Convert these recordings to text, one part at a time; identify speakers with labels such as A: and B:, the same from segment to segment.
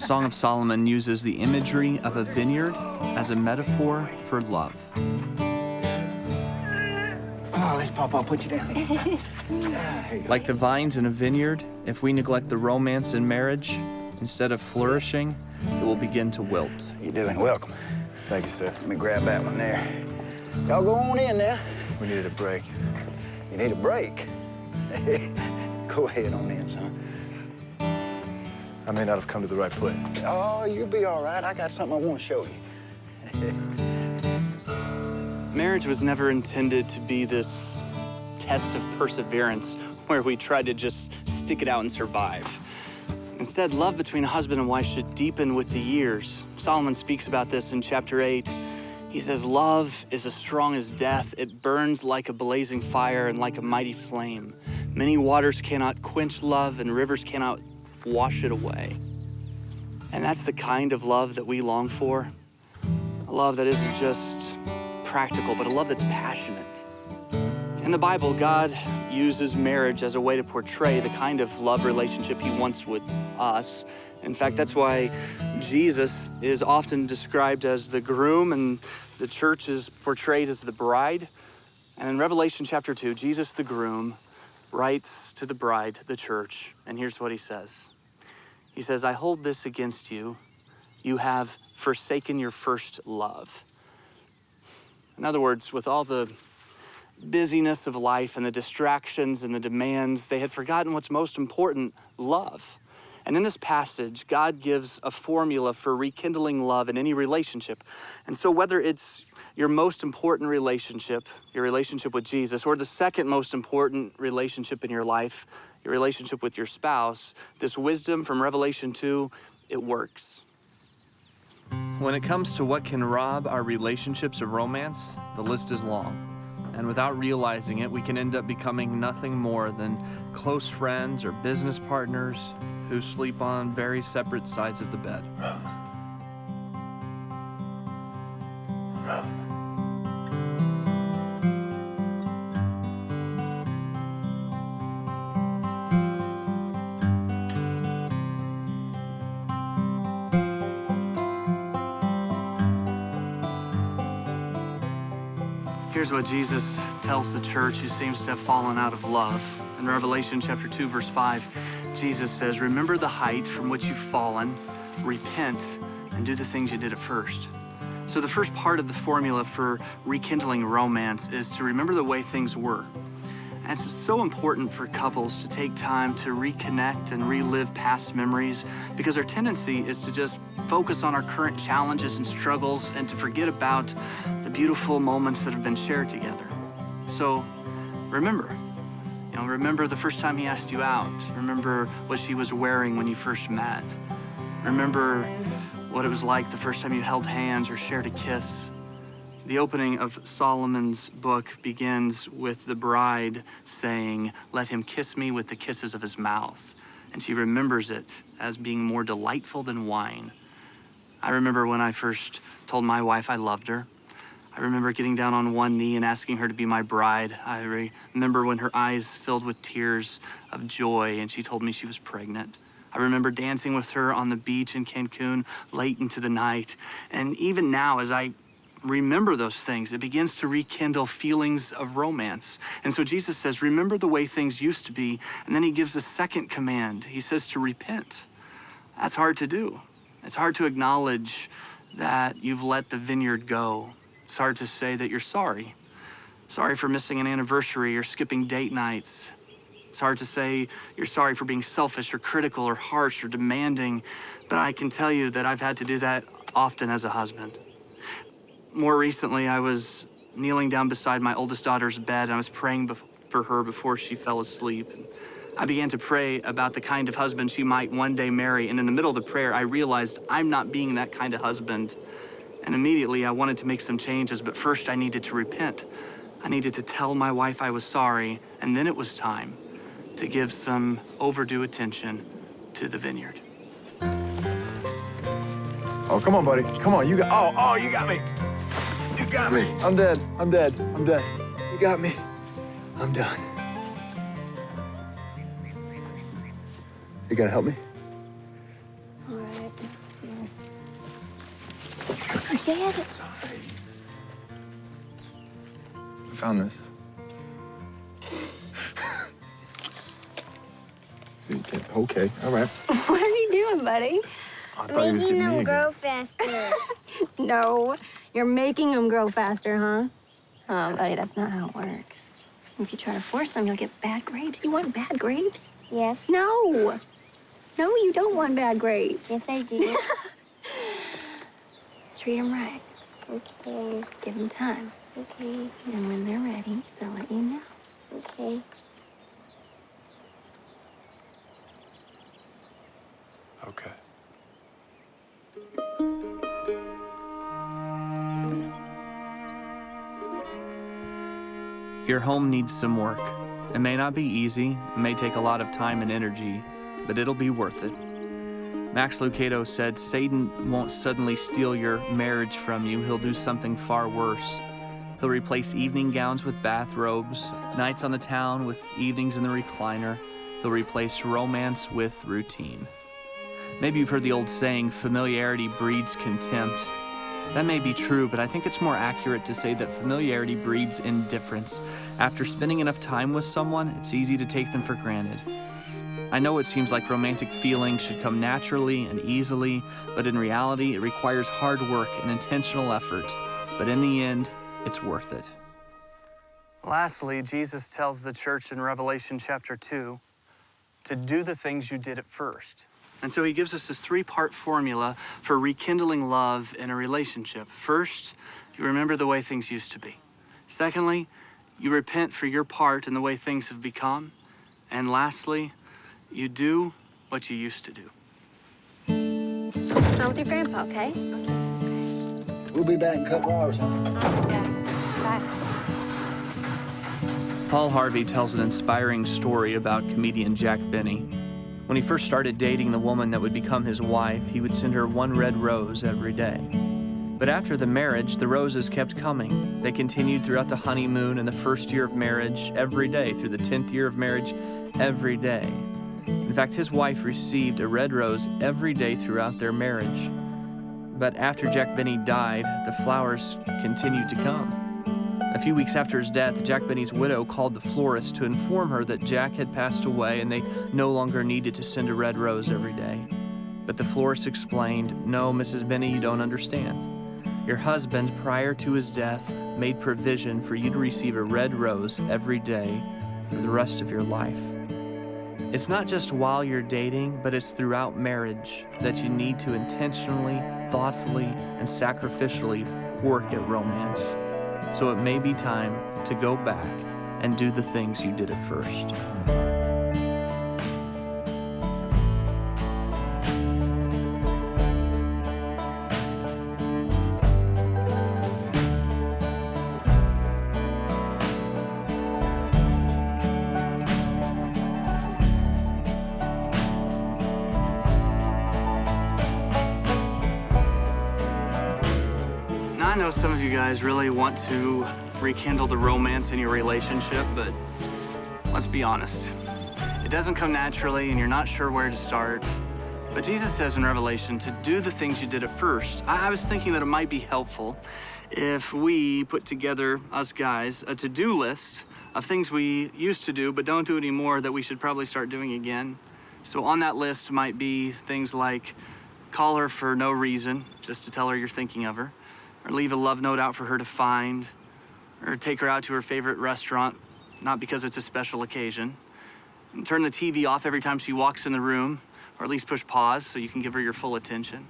A: Song of Solomon uses the imagery of a vineyard as a metaphor for love.
B: Oh, let's Papa, put you down here.
A: Like the vines in a vineyard, if we neglect the romance in marriage, instead of flourishing, it will begin to wilt.
B: How you doing? Welcome.
C: Thank you, sir.
B: Let me grab that one there. Y'all go on in there.
C: We needed a break.
B: You need a break? Go ahead on in, son.
C: I may not have come to the right place.
B: Oh, you'll be all right. I got something I want to show you.
D: Marriage was never intended to be this test of perseverance where we try to just stick it out and survive. Instead, love between a husband and wife should deepen with the years. Solomon speaks about this in chapter 8. He says, love is as strong as death. It burns like a blazing fire and like a mighty flame. Many waters cannot quench love, and rivers cannot wash it away. And that's the kind of love that we long for. A love that isn't just practical, but a love that's passionate. In the Bible, God uses marriage as a way to portray the kind of love relationship he wants with us. In fact, that's why Jesus is often described as the groom and the church is portrayed as the bride. And in Revelation chapter 2, Jesus, the groom, writes to the bride, the church, and here's what he says. He says, I hold this against you. You have forsaken your first love. In other words, with all the busyness of life and the distractions and the demands, they had forgotten what's most important, love. And in this passage, God gives a formula for rekindling love in any relationship. And so whether it's your most important relationship, your relationship with Jesus, or the second most important relationship in your life, your relationship with your spouse, this wisdom from Revelation 2, it works.
A: When it comes to what can rob our relationships of romance, the list is long. And without realizing it, we can end up becoming nothing more than close friends or business partners who sleep on very separate sides of the bed.
D: Here's what Jesus tells the church who seems to have fallen out of love. In Revelation chapter 2, verse 5, Jesus says, remember the height from which you've fallen, repent, and do the things you did at first. So the first part of the formula for rekindling romance is to remember the way things were. And it's so important for couples to take time to reconnect and relive past memories because our tendency is to just focus on our current challenges and struggles and to forget about the beautiful moments that have been shared together. So remember the first time he asked you out. Remember what she was wearing when you first met. Remember what it was like the first time you held hands or shared a kiss. The opening of Solomon's book begins with the bride saying, let him kiss me with the kisses of his mouth. And she remembers it as being more delightful than wine. I remember when I first told my wife I loved her. I remember getting down on one knee and asking her to be my bride. I remember when her eyes filled with tears of joy and she told me she was pregnant. I remember dancing with her on the beach in Cancun late into the night. And even now, as I remember those things, it begins to rekindle feelings of romance. And so Jesus says, remember the way things used to be. And then he gives a second command. He says to repent. That's hard to do. It's hard to acknowledge that you've let the vineyard go. It's hard to say that you're sorry. Sorry for missing an anniversary or skipping date nights. It's hard to say you're sorry for being selfish or critical or harsh or demanding, but I can tell you that I've had to do that often as a husband. More recently, I was kneeling down beside my oldest daughter's bed and I was praying for her before she fell asleep. I began to pray about the kind of husband she might one day marry, and in the middle of the prayer, I realized I'm not being that kind of husband. And immediately I wanted to make some changes, but first I needed to repent. I needed to tell my wife I was sorry, and then it was time to give some overdue attention to the vineyard.
C: Oh, come on, buddy. Come on, you got, you got me. You got me. I'm dead. You got me. I'm done. You gonna help me?
E: All right. Dad.
C: Sorry. I found this. See, okay, all right.
E: What are you doing, buddy?
C: I thought he was getting me again.
E: faster. No, you're making them grow faster, huh? Oh, buddy, that's not how it works. If you try to force them, you'll get bad grapes. You want bad grapes?
F: Yes.
E: No. No, you don't want bad grapes.
F: Yes, I do.
E: Treat them right.
F: Okay.
E: Give them time.
F: Okay.
E: And when they're ready, they'll let you know.
F: Okay.
C: Okay.
A: Your home needs some work. It may not be easy, it may take a lot of time and energy, but it'll be worth it. Max Lucado said, Satan won't suddenly steal your marriage from you, he'll do something far worse. He'll replace evening gowns with bathrobes, nights on the town with evenings in the recliner. He'll replace romance with routine. Maybe you've heard the old saying, familiarity breeds contempt. That may be true, but I think it's more accurate to say that familiarity breeds indifference. After spending enough time with someone, it's easy to take them for granted. I know it seems like romantic feelings should come naturally and easily, but in reality, it requires hard work and intentional effort. But in the end, it's worth it.
D: Lastly, Jesus tells the church in Revelation chapter 2 to do the things you did at first. And so he gives us this three-part formula for rekindling love in a relationship. First, you remember the way things used to be. Secondly, you repent for your part in the way things have become. And lastly, you do what you used to do.
E: I'm with your grandpa, okay?
B: We'll be back in a couple hours, huh?
E: Bye.
A: Paul Harvey tells an inspiring story about comedian Jack Benny. When he first started dating the woman that would become his wife, he would send her one red rose every day. But after the marriage, the roses kept coming. They continued throughout the honeymoon and the first year of marriage, every day, through the 10th year of marriage, every day. In fact, his wife received a red rose every day throughout their marriage. But after Jack Benny died, the flowers continued to come. A few weeks after his death, Jack Benny's widow called the florist to inform her that Jack had passed away and they no longer needed to send a red rose every day. But the florist explained, "No, Mrs. Benny, you don't understand. Your husband, prior to his death, made provision for you to receive a red rose every day for the rest of your life. It's not just while you're dating, but it's throughout marriage that you need to intentionally, thoughtfully, and sacrificially work at romance. So it may be time to go back and do the things you did at first."
D: Now, I know some of you guys really want to rekindle the romance in your relationship, but let's be honest. It doesn't come naturally and you're not sure where to start. But Jesus says in Revelation to do the things you did at first. I was thinking that it might be helpful if we put together, us guys, a to-do list of things we used to do but don't do anymore that we should probably start doing again. So on that list might be things like call her for no reason, just to tell her you're thinking of her, or leave a love note out for her to find, or take her out to her favorite restaurant, not because it's a special occasion, and turn the TV off every time she walks in the room, or at least push pause so you can give her your full attention.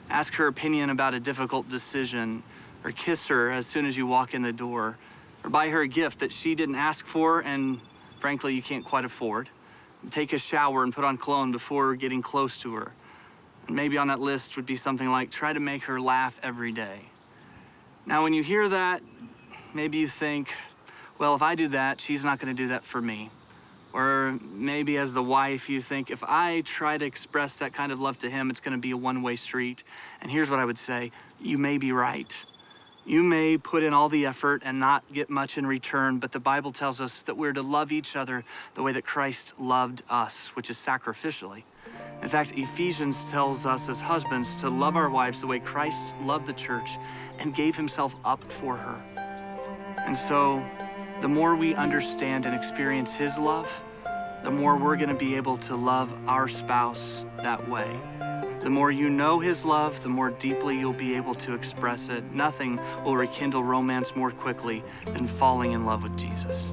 D: Ask her opinion about a difficult decision, or kiss her as soon as you walk in the door, or buy her a gift that she didn't ask for and frankly you can't quite afford. Take a shower and put on cologne before getting close to her. And maybe on that list would be something like try to make her laugh every day. Now, when you hear that, maybe you think, well, if I do that, she's not going to do that for me. Or maybe as the wife, you think, if I try to express that kind of love to him, it's going to be a one-way street. And here's what I would say. You may be right. You may put in all the effort and not get much in return, but the Bible tells us that we're to love each other the way that Christ loved us, which is sacrificially. In fact, Ephesians tells us as husbands to love our wives the way Christ loved the church and gave himself up for her. And so the more we understand and experience his love, the more we're going to be able to love our spouse that way. The more you know his love, the more deeply you'll be able to express it. Nothing will rekindle romance more quickly than falling in love with Jesus.